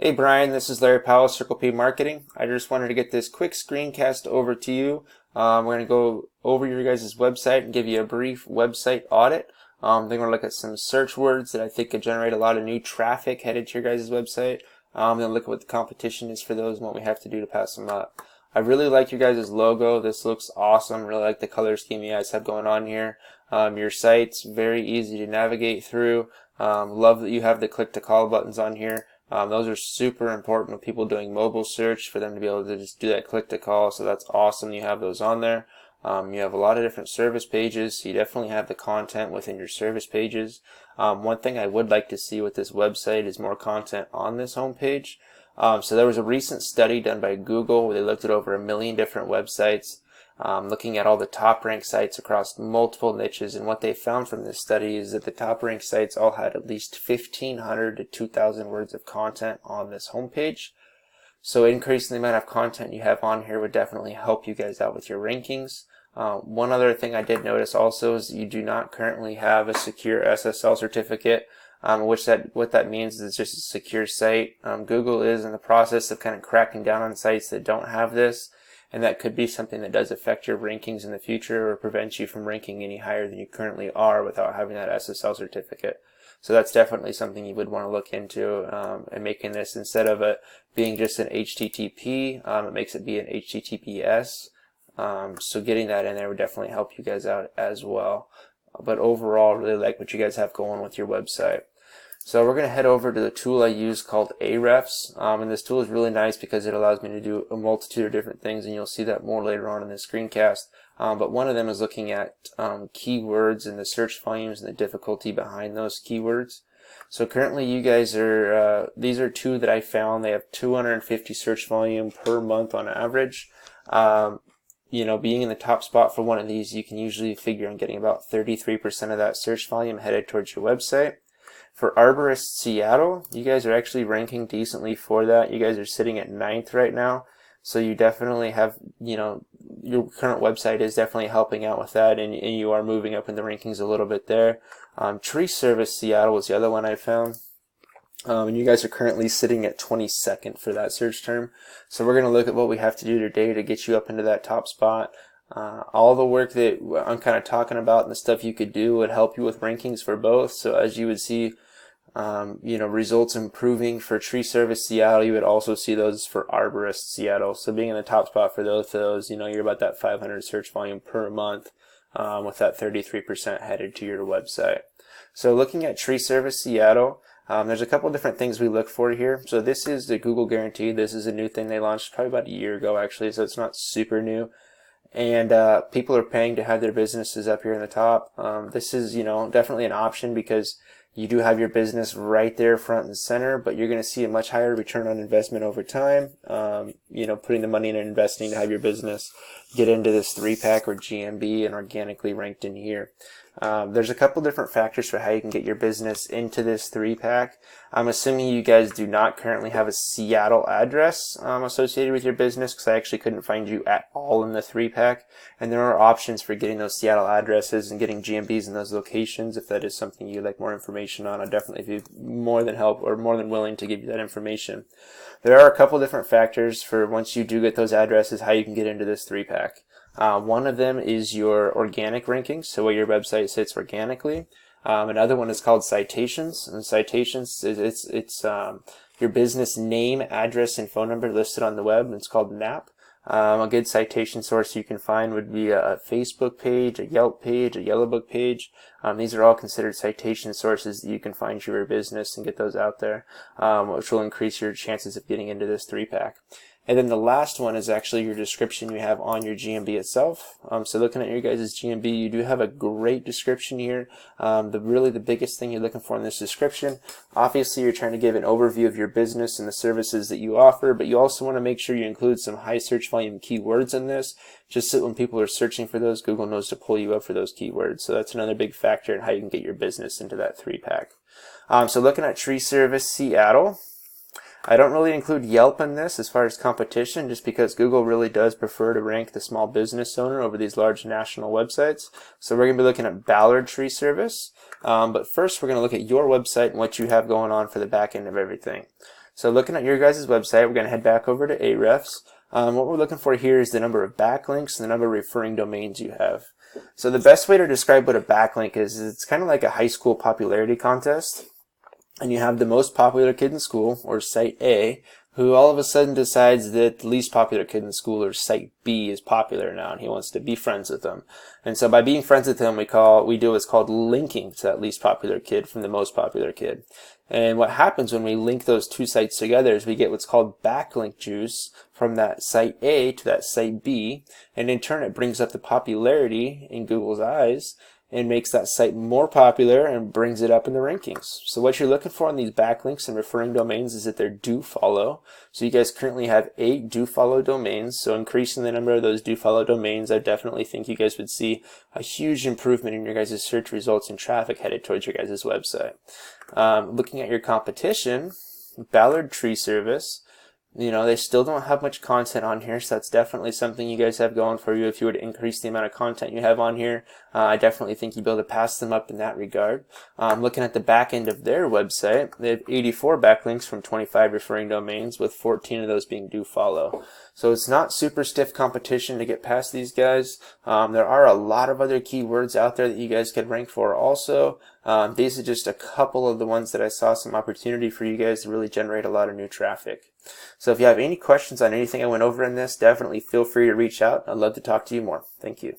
Hey Brian, this is Larry Powell, Circle P Marketing. I just wanted to get this quick screencast over to you. We're going to go over your guys' website and give you a brief website audit. Then we're going to look at some search words that I think could generate a lot of new traffic headed to your guys' website. Then look at what the competition is for those and what we have to do to pass them up. I really like your guys' logo. This looks awesome. Really like the color scheme you guys have going on here. Your site's very easy to navigate through. Love that you have the click to call buttons on here. Those are super important with people doing mobile search for them to be able to just do that click to call. So that's awesome. You have those on there. You have a lot of different service pages. So you definitely have the content within your service pages. One thing I would like to see with this website is more content on this homepage. So there was a recent study done by Google where they looked at over 1 million different websites, looking at all the top ranked sites across multiple niches, and what they found from this study is that the top ranked sites all had at least 1,500 to 2,000 words of content on this homepage. So increasing the amount of content you have on here would definitely help you guys out with your rankings. One other thing I did notice also is you do not currently have a secure SSL certificate. What that means is it's just a secure site. Google is in the process of kind of cracking down on sites that don't have this, and that could be something that does affect your rankings in the future or prevent you from ranking any higher than you currently are without having that SSL certificate. So that's definitely something you would want to look into, and making this, instead of it being just an HTTP, it makes it be an HTTPS. So getting that in there would definitely help you guys out as well. But overall, really like what you guys have going with your website. So we're going to head over to the tool I use called Ahrefs, and this tool is really nice because it allows me to do a multitude of different things, and you'll see that more later on in this screencast. But one of them is looking at keywords and the search volumes and the difficulty behind those keywords. So currently you guys are, these are two that I found. They have 250 search volume per month on average. You know, being in the top spot for one of these, you can usually figure on getting about 33% of that search volume headed towards your website. For Arborist Seattle, you guys are actually ranking decently for that. You guys are sitting at 9th right now. So you definitely have, you know, your current website is definitely helping out with that, and you are moving up in the rankings a little bit there. Tree Service Seattle was the other one I found. And you guys are currently sitting at 22nd for that search term. So we're going to look at what we have to do today to get you up into that top spot. All the work that I'm kind of talking about and the stuff you could do would help you with rankings for both. So as you would see, you know, results improving for Tree Service Seattle, you would also see those for Arborist Seattle. So being in the top spot for those, you know, you're about that 500 search volume per month, with that 33% headed to your website. So looking at Tree Service Seattle, there's a couple different things we look for here. So this is the Google Guarantee. This is a new thing they launched probably about a year ago, actually, so it's not super new. And people are paying to have their businesses up here in the top. This is, you know, definitely an option because you do have your business right there front and center, but you're going to see a much higher return on investment over time. You know, putting the money in and investing to have your business get into this 3-pack or GMB and organically ranked in here. There's a couple different factors for how you can get your business into this 3-pack. I'm assuming you guys do not currently have a Seattle address associated with your business, because I actually couldn't find you at all in the 3-pack. And there are options for getting those Seattle addresses and getting GMBs in those locations. If that is something you'd like more information on, I'd definitely be more than willing to give you that information. There are a couple different factors for, once you do get those addresses, how you can get into this 3-pack. One of them is your organic rankings, so where your website sits organically. Another one is called citations, and citations is your business name, address, and phone number listed on the web, and it's called NAP. A good citation source you can find would be a Facebook page, a Yelp page, a Yellow Book page. These are all considered citation sources that you can find for your business and get those out there, which will increase your chances of getting into this 3-pack. And then the last one is actually your description you have on your GMB itself. So looking at your guys' GMB, you do have a great description here. The biggest thing you're looking for in this description, obviously you're trying to give an overview of your business and the services that you offer, but you also want to make sure you include some high search volume keywords in this, just so that when people are searching for those, Google knows to pull you up for those keywords. So that's another big factor in how you can get your business into that 3-pack. So looking at Tree Service Seattle, I don't really include Yelp in this as far as competition, just because Google really does prefer to rank the small business owner over these large national websites. So we're going to be looking at Ballard Tree Service. But first we're going to look at your website and what you have going on for the back end of everything. So looking at your guys' website, we're going to head back over to Ahrefs. What we're looking for here is the number of backlinks and the number of referring domains you have. So the best way to describe what a backlink is it's kind of like a high school popularity contest. And you have the most popular kid in school, or Site A, who all of a sudden decides that the least popular kid in school, or Site B, is popular now, and he wants to be friends with them. And so by being friends with him, we do what's called linking to that least popular kid from the most popular kid. And what happens when we link those two sites together is we get what's called backlink juice from that Site A to that Site B, and in turn it brings up the popularity in Google's eyes and makes that site more popular and brings it up in the rankings. So what you're looking for on these backlinks and referring domains is that they're do follow. So you guys currently have 8 do follow domains. So increasing the number of those do follow domains, I definitely think you guys would see a huge improvement in your guys' search results and traffic headed towards your guys' website. Looking at your competition, Ballard Tree Service, they still don't have much content on here, so that's definitely something you guys have going for you. If you were to increase the amount of content you have on here, I definitely think you'd be able to pass them up in that regard. Looking at the back end of their website, they have 84 backlinks from 25 referring domains, with 14 of those being do follow. So it's not super stiff competition to get past these guys. There are a lot of other keywords out there that you guys could rank for also. These are just a couple of the ones that I saw some opportunity for you guys to really generate a lot of new traffic. So if you have any questions on anything I went over in this, definitely feel free to reach out. I'd love to talk to you more. Thank you.